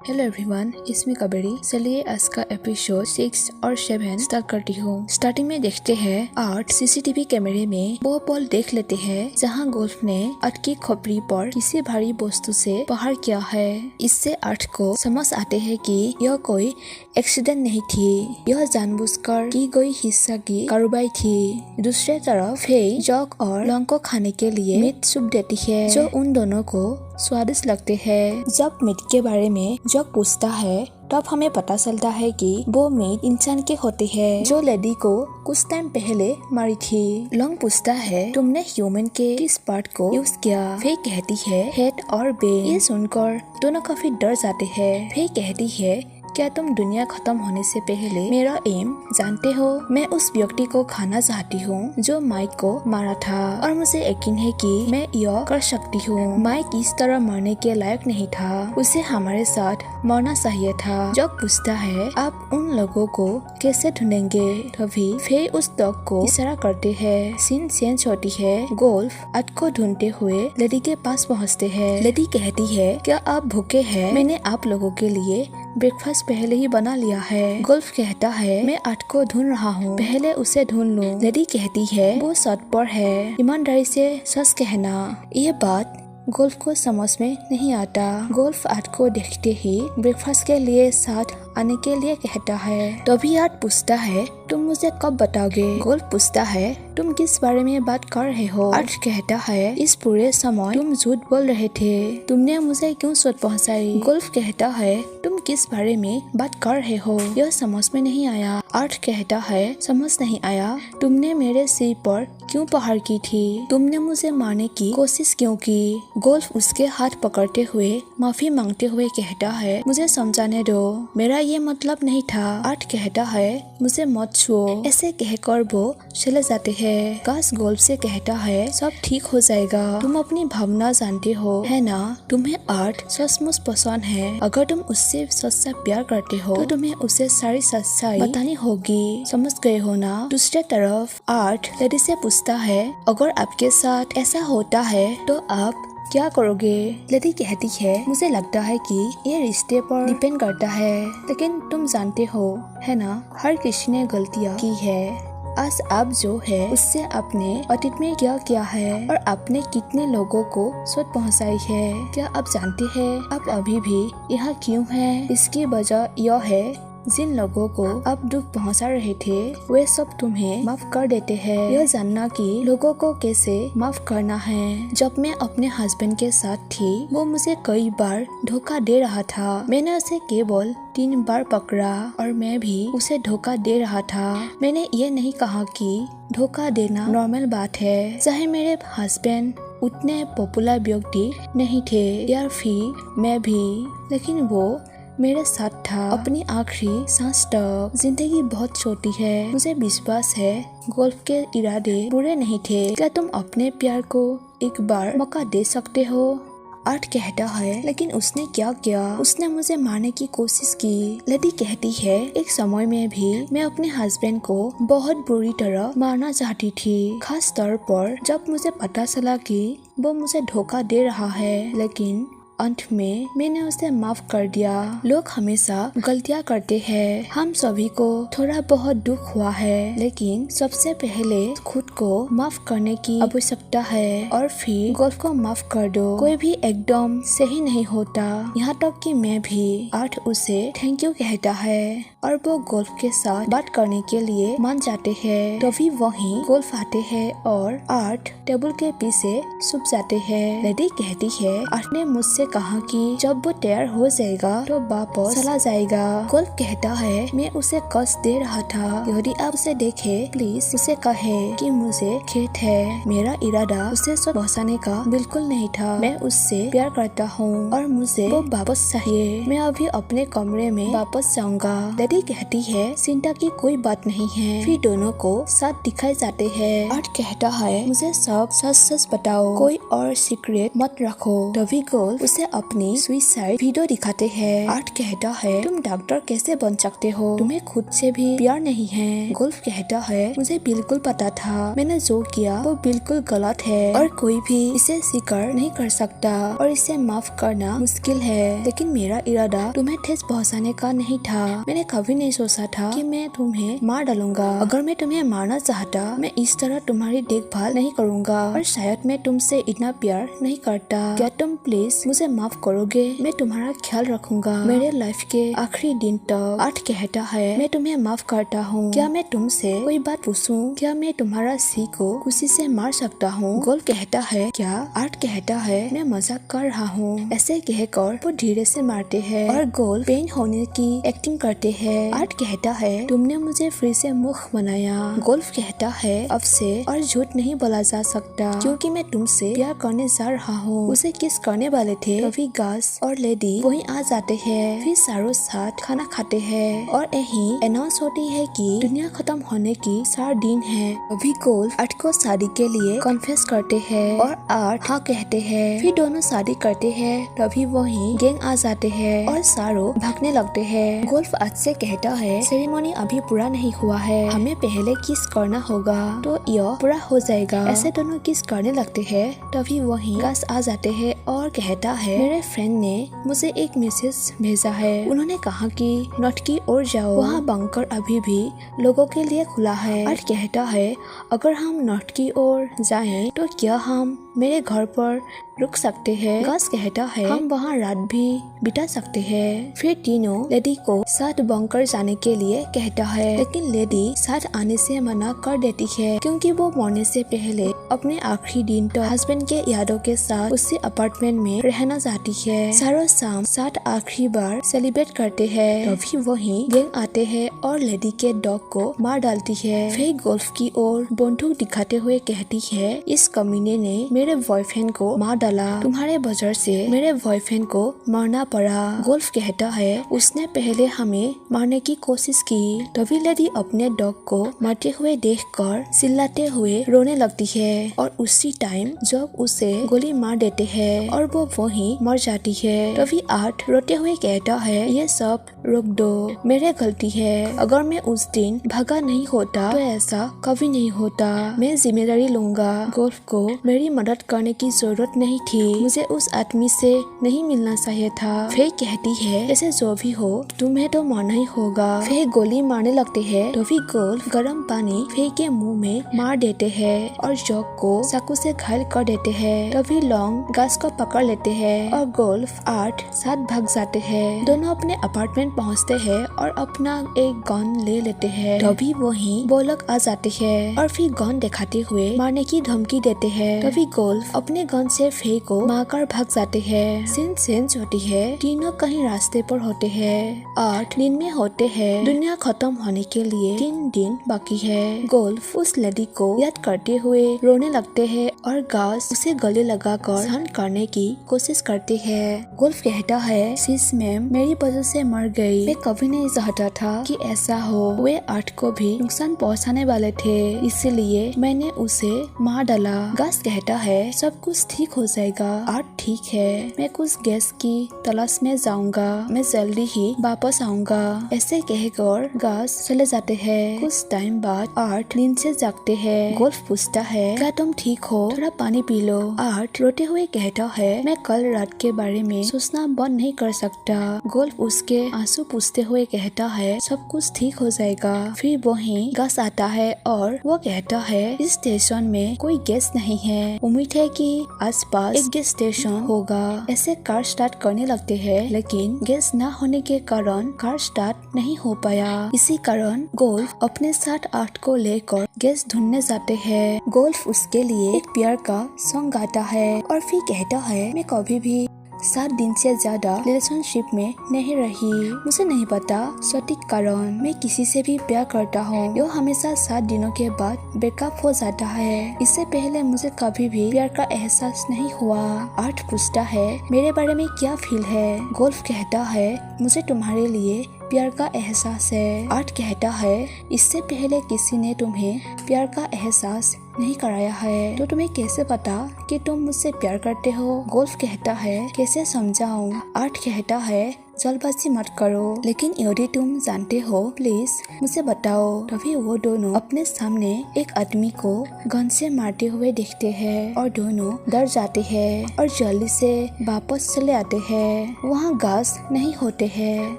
Hello everyone, इसमें कबेरी। चलिए आज का एपिसोड 6 और 7 स्टार्ट करती हूँ। स्टार्टिंग में देखते हैं आर्ट सीसीटीवी कैमरे में वो पल देख लेते हैं जहाँ गोल्फ ने आर्ट की खोपड़ी पर किसी भारी वस्तु से प्रहार किया है। इससे आर्ट को समझ आते हैं कि यह कोई एक्सीडेंट नहीं थी, यह जानबूझकर की गई हिस्सा की कार्रवाई थी। दूसरे तरफ फेई जॉक और लॉन्ग को खाने के लिए मीट सूप देती है जो उन दोनों को स्वादिष्ट लगते हैं। जब मीट के बारे में जॉक पूछता है तब हमें पता चलता है कि वो मीट इंसान के होते हैं जो लेडी को कुछ टाइम पहले मारी थी। लॉन्ग पूछता है तुमने ह्यूमन के किस पार्ट को यूज किया? फेई कहती है हेड और ब्रेन। ये सुनकर दोनों काफी डर जाते हैं। फेई कहती है क्या तुम दुनिया खत्म होने से पहले मेरा एम जानते हो? मैं उस व्यक्ति को खाना चाहती हूँ जो माइक को मारा था और मुझे यकीन है कि मैं यह कर सकती हूँ। माइक इस तरह मरने के लायक नहीं था, उसे हमारे साथ मरना चाहिए था। जॉक पूछता है आप उन लोगों को कैसे ढूंढेंगे? तभी फेई उस डॉग को इशारा करते हैं। सीन चेंज होती है। गोल्फ आर्ट को ढूंढते हुए लेडी के पास पहुँचते हैं। लेडी कहती है क्या आप भूखे हैं? मैंने आप लोगों के लिए ब्रेकफास्ट पहले ही बना लिया है। गोल्फ कहता है मैं आर्ट को ढूंढ रहा हूँ, पहले उसे ढूंढ लूं। लेडी कहती है वो सच पर है, ईमानदारी से सच कहना। ये बात गोल्फ को समझ में नहीं आता। गोल्फ आर्ट को देखते ही ब्रेकफास्ट के लिए साथ आने के लिए कहता है। तभी आर्ट पूछता है तुम मुझे कब बताओगे? गोल्फ पूछता है तुम किस बारे में बात कर रहे हो? आर्ट कहता है इस पूरे समय तुम झूठ बोल रहे थे, तुमने मुझे क्यों चोट पहुंचाई? गोल्फ कहता है तुम किस बारे में बात कर रहे हो? यह समझ में नहीं आया। आर्ट कहता है समझ नहीं आया, तुमने मेरे सिर पर क्यों प्रहार की थी? तुमने मुझे मारने की कोशिश क्यों की? गोल्फ उसके हाथ पकड़ते हुए माफी मांगते हुए कहता है मुझे समझाने दो, मेरा ये मतलब नहीं था। आर्ट कहता है मुझे मत छुओ। ऐसे कहकर वो चले जाते हैं। काश गोल्फ से कहता है सब ठीक हो जाएगा, तुम अपनी भावना जानते हो है ना? तुम्हें आर्ट सचमुच पसंद है, अगर तुम उससे सच्चा प्यार करते हो तो तुम्हें उसे सारी सच्चाई बतानी होगी, समझ गए हो ना? दूसरे तरफ आर्ट लेडी से पूछता है अगर आपके साथ ऐसा होता है तो आप क्या करोगे? लेडी कहती है मुझे लगता है कि ये रिश्ते पर डिपेंड करता है, लेकिन तुम जानते हो है ना हर किसी ने गलतियाँ की है। आज आप जो है उससे आपने अतीत में क्या किया है और आपने कितने लोगों को चोट पहुंचाई है। क्या आप जानते हैं आप अभी भी यहाँ क्यों हैं? इसकी वजह यह है जिन लोगों को आप दुख पहुंचा रहे थे वे सब तुम्हें माफ कर देते हैं। यह जानना कि लोगों को कैसे माफ करना है। जब मैं अपने हस्बैंड के साथ थी वो मुझे कई बार धोखा दे रहा था, मैंने उसे केवल 3 बार पकड़ा और मैं भी उसे धोखा दे रहा था। मैंने ये नहीं कहा कि धोखा देना नॉर्मल बात है, चाहे मेरे हस्बैंड उतने पॉपुलर व्यक्ति नहीं थे या फिर मैं भी, लेकिन वो मेरे साथ था अपनी आखिरी सांस तक। जिंदगी बहुत छोटी है, मुझे विश्वास है गोल्फ के इरादे बुरे नहीं थे। क्या तुम अपने प्यार को एक बार मौका दे सकते हो? आर्ट कहता है लेकिन उसने क्या किया? उसने मुझे मारने की कोशिश की। लेडी कहती है एक समय में भी मैं अपने हस्बैंड को बहुत बुरी तरह मारना चाहती थी, खास तौर पर जब मुझे पता चला कि वो मुझे धोखा दे रहा है, लेकिन अंत में मैंने उसे माफ कर दिया। लोग हमेशा गलतियां करते हैं, हम सभी को थोड़ा बहुत दुख हुआ है, लेकिन सबसे पहले खुद को माफ करने की आवश्यकता है और फिर गोल्फ को माफ कर दो। कोई भी एकदम सही नहीं होता, यहाँ तक कि मैं भी। आर्ट उसे थैंक यू कहता है और वो गोल्फ के साथ बात करने के लिए मान जाते हैं। तभी वहीं गोल्फ आते हैं और आर्ट टेबल के पीछे छुप जाते हैं। लेडी कहती है आर्ट ने मुझसे कहा कि जब वो तैयार हो जाएगा तो वापस चला जाएगा। गोल्फ कहता है मैं उसे कष्ट दे रहा था, यदि आप उसे देखे प्लीज उसे कहे कि मुझे खेद है, मेरा इरादा उसे सब पहुंचाने का बिल्कुल नहीं था, मैं उससे प्यार करता हूँ और मुझे वो वापस चाहिए, मैं अभी अपने कमरे में वापस जाऊंगा। लेडी कहती है चिंता की कोई बात नहीं है। फिर दोनों को साथ दिखाए जाते हैं। आर्ट कहता है मुझे सब सच सच बताओ, कोई और सीक्रेट मत रखो। तभी गोल्फ उसे अपनी सुसाइड वीडियो दिखाते हैं। आर्ट कहता है तुम डॉक्टर कैसे बन सकते हो, तुम्हें खुद से भी प्यार नहीं है। गोल्फ कहता है मुझे बिल्कुल पता था, मैंने जो किया वो बिल्कुल गलत है और कोई भी इसे स्वीकार नहीं कर सकता और इसे माफ करना मुश्किल है, लेकिन मेरा इरादा तुम्हें ठेस पहुंचाने का नहीं था। मैंने कभी नहीं सोचा था कि मैं तुम्हें मार डालूंगा। अगर मैं तुम्हें मारना चाहता मैं इस तरह तुम्हारी देखभाल नहीं करूंगा और शायद मैं तुमसे इतना प्यार नहीं करता। क्या तुम प्लीज मुझे माफ करोगे? मैं तुम्हारा ख्याल रखूंगा मेरे लाइफ के आखिरी दिन तक। आर्ट कहता है मैं तुम्हें माफ करता हूँ। क्या मैं तुमसे कोई बात पूछूं? क्या मैं तुम्हारा सी को खुशी से मार सकता हूँ? गोल्फ कहता है क्या? आर्ट कहता है मैं मजाक कर रहा हूँ। ऐसे कहकर वो धीरे से मारते हैं और गोल्फ पेन होने की एक्टिंग करते हैं। आर्ट कहता है तुमने मुझे फिर से मुख बनाया। गोल्फ कहता है अब से और झूठ नहीं बोला जा सकता क्योंकि मैं तुमसे प्यार करने जा रहा हूँ। उसे किस करने वाले थे तभी गास और लेडी वहीं आ जाते हैं। फिर सारों साथ खाना खाते हैं और यही अनाउंस होती है कि दुनिया खत्म होने की 4 दिन है। अभी गोल्फ आर्ट को शादी के लिए कन्फेस करते हैं और आर्ट हाँ कहते हैं। फिर दोनों शादी करते हैं तभी वहीं गैंग आ जाते हैं और सारों भागने लगते हैं। गोल्फ आज से कहता है सेरेमनी अभी पूरा नहीं हुआ है, हमें पहले किस करना होगा तो यह पूरा हो जाएगा। ऐसे दोनों किस करने लगते हैं तभी वहीं गास आ जाते हैं और कहता है मेरे फ्रेंड ने मुझे एक मैसेज भेजा है, उन्होंने कहा कि नॉर्थ की ओर जाओ, वहाँ बंकर अभी भी लोगों के लिए खुला है। और कहता है अगर हम नॉर्थ की ओर जाएं तो क्या हम मेरे घर पर रुक सकते हैं? गास कहता है हम वहाँ रात भी बिता सकते हैं। फिर तीनों लेडी को साथ बंकर जाने के लिए कहता है, लेकिन लेडी साथ आने से मना कर देती है क्योंकि वो मरने से पहले अपने आखिरी दिन तो हस्बैंड के यादों के साथ उसी अपार्टमेंट में रहना चाहती है। सारों शाम साथ आखिरी बार सेलिब्रेट करते हैं तभी वहीं गैंग आते हैं और लेडी के डॉग को मार डालती है। फिर गोल्फ की ओर बंदूक दिखाते हुए कहती है इस कमीने ने मेरे बॉयफ्रेंड को मार डाला, तुम्हारे वजह से मेरे बॉयफ्रेंड को मरना पड़ा। गोल्फ कहता है उसने पहले हमें मारने की कोशिश की। तभी लेडी अपने डॉग को मरते हुए देखकर चिल्लाते हुए रोने लगती है और उसी टाइम जब उसे गोली मार देते हैं और वो वहीं मर जाती है। तभी आर्ट रोते हुए कहता है ये सब रोक दो, मेरे गलती है, अगर मैं उस दिन भागा नहीं होता तो ऐसा कभी नहीं होता, मैं जिम्मेदारी लूंगा। गोल्फ को मेरी मदद करने की जरूरत नहीं थी, मुझे उस आदमी से नहीं मिलना चाहिए था। फिर कहती है ऐसे जो भी हो तुम्हें तो मरना ही होगा। फिर गोली मारने लगते हैं तभी गोल्फ गर्म पानी फिर के मुंह में मार देते हैं और जॉक को चाकू से घायल कर देते हैं। तभी लॉन्ग गास को पकड़ लेते हैं और गोल्फ आर्ट साथ भाग जाते हैं। दोनों अपने अपार्टमेंट पहुंचते हैं और अपना एक गन ले लेते हैं। तभी वहीं वो लोग आ जाते हैं और फिर गन दिखाते हुए मारने की धमकी देते हैं। तभी गोल्फ अपने गन से फे को मारकर भाग जाते हैं। सीन चेंज होती है, तीनों कहीं रास्ते पर होते हैं। 8 दिन में होते हैं, दुनिया खत्म होने के लिए 3 दिन बाकी है। गोल्फ उस लेडी को याद करते हुए रोने लगते हैं और गास उसे गले लगाकर शांत करने की कोशिश करते हैं। गोल्फ कहता है सिस मैम मेरी वजह से मर गई, मैं कभी नहीं चाहता था कि ऐसा हो, वे आर्ट को भी नुकसान पहुंचाने वाले थे इसलिए मैंने उसे मार डाला। गास कहता है सब कुछ ठीक हो जाएगा। आर्ट ठीक है, मैं कुछ गैस की तलाश में जाऊंगा, मैं जल्दी ही वापस आऊंगा। ऐसे कहकर गास चले जाते हैं। कुछ टाइम बाद आर्ट नींद से जागते हैं। गोल्फ पूछता है क्या तुम ठीक हो, थोड़ा पानी पी लो। आर्ट रोते हुए कहता है मैं कल रात के बारे में सोचना बंद नहीं कर सकता। गोल्फ उसके आंसू पूछते हुए कहता है सब कुछ ठीक हो जाएगा। फिर वहीं गास आता है और वो कहता है इस स्टेशन में कोई गैस नहीं है, उम्मीद है कि आसपास एक गैस स्टेशन होगा। ऐसे कार स्टार्ट करने लगते हैं लेकिन गैस न होने के कारण कार स्टार्ट नहीं हो पाया। इसी कारण गोल्फ अपने साथ आर्ट को लेकर गैस ढूंढने जाते हैं। गोल्फ उसके लिए एक प्यार का सॉन्ग गाता है और फिर कहता है मैं कभी भी 7 दिन से ज्यादा रिलेशनशिप में नहीं रही, मुझे नहीं पता सटीक कारण, मैं किसी से भी प्यार करता हूँ यो हमेशा 7 दिनों के बाद ब्रेकअप हो जाता है। इससे पहले मुझे कभी भी प्यार का एहसास नहीं हुआ। आर्ट पूछता है मेरे बारे में क्या फील है। गोल्फ कहता है मुझे तुम्हारे लिए प्यार का एहसास है। आर्ट कहता है इससे पहले किसी ने तुम्हें प्यार का एहसास नहीं कराया है तो तुम्हें कैसे पता कि तुम मुझसे प्यार करते हो। गोल्फ कहता है कैसे समझाऊं। आर्ट कहता है जल्दबाजी मत करो, लेकिन यदि तुम जानते हो प्लीज मुझे बताओ। तभी वो दोनों अपने सामने एक आदमी को गन से मारते हुए देखते हैं और दोनों डर जाते हैं और जल्दी से वापस चले आते हैं। वहाँ घास नहीं होते हैं।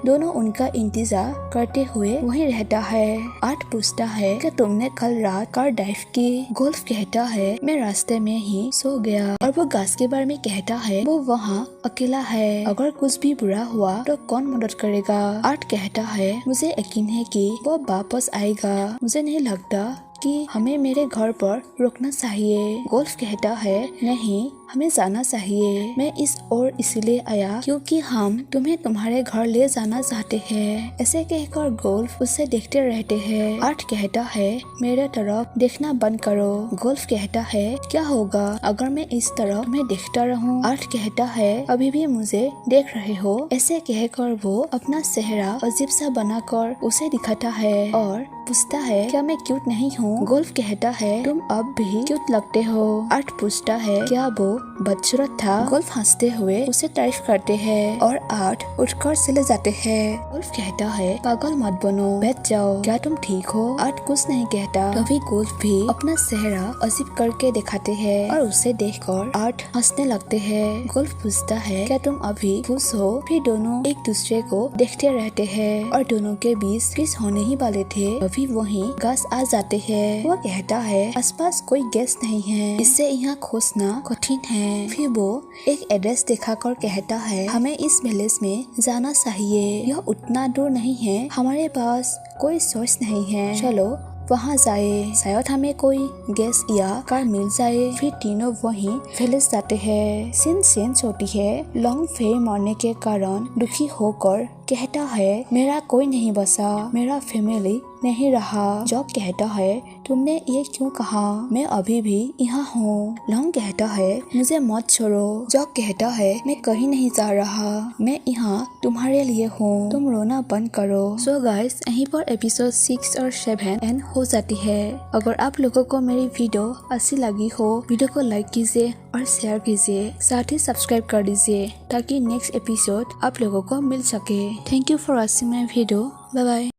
दोनों उनका इंतजार करते हुए वहीं रहता है। आर्ट पूछता है कि तुमने कल रात कार ड्राइव की। गोल्फ कहता है मैं रास्ते में ही सो गया। और वो घास के बारे में कहता है वो वहाँ अकेला है, अगर कुछ भी बुरा हुआ तो कौन मदद करेगा। आर्ट कहता है मुझे यकीन है कि वो वापस आएगा। मुझे नहीं लगता कि हमें मेरे घर पर रुकना चाहिए। गोल्फ कहता है नहीं, हमें जाना चाहिए। मैं इस और इसलिए आया क्योंकि हम तुम्हें तुम्हारे घर ले जाना चाहते हैं। ऐसे कहकर गोल्फ उसे देखते रहते हैं। आर्ट कहता है मेरे तरफ देखना बंद करो। गोल्फ कहता है क्या होगा अगर मैं इस तरफ तुम्हें देखता रहूं। आर्ट कहता है अभी भी मुझे देख रहे हो। ऐसे कहकर वो अपना चेहरा अजीब सा बनाकर उसे दिखाता है और पूछता है क्या मैं क्यूट नहीं हूँ। गोल्फ कहता है तुम अब भी क्यूट लगते हो। आर्ट पूछता है क्या वो बदसूरत था। गोल्फ हंसते हुए उसे तारीफ करते हैं और आर्ट उठकर चले जाते हैं। गोल्फ कहता है पागल मत बनो, बैठ जाओ, क्या तुम ठीक हो। आर्ट कुछ नहीं कहता। तभी गोल्फ भी अपना चेहरा अजीब करके दिखाते हैं और उसे देखकर आर्ट हंसने लगते हैं। गोल्फ पूछता है क्या तुम अभी खुश हो। फिर दोनों एक दूसरे को देखते रहते हैं और दोनों के बीच किस होने ही वाले थे अभी वहीं घास आ जाते हैं। वो कहता है आसपास कोई गैस नहीं है, इससे यहाँ खोजना कठिन है। फिर वो एक एड्रेस दिखाकर कहता है हमें इस विलेज में जाना चाहिए। यह उतना दूर नहीं है, हमारे पास कोई सोर्स नहीं है, चलो वहाँ जाए, शायद हमें कोई गैस या कार मिल जाए। फिर तीनों वहीं विलेज जाते हैं। सीन छोटी है। लॉन्ग फेयर मरने के कारण दुखी होकर कहता है मेरा कोई नहीं बचा, मेरा फैमिली नहीं रहा। जॉक कहता है तुमने ये क्यों कहा, मैं अभी भी यहाँ हूँ। लॉन्ग कहता है मुझे मत छोड़ो। जॉक कहता है मैं कहीं नहीं जा रहा, मैं यहाँ तुम्हारे लिए हूँ, तुम रोना बंद करो। सो गाइस यहीं पर एपिसोड 6 और 7 एंड हो जाती है। अगर आप लोगों को मेरी वीडियो अच्छी लगी हो, वीडियो को लाइक कीजिए और शेयर कीजिए, साथ ही सब्सक्राइब कर दीजिए ताकि नेक्स्ट एपिसोड आप लोगों को मिल सके। Thank you for watching my video. Bye bye.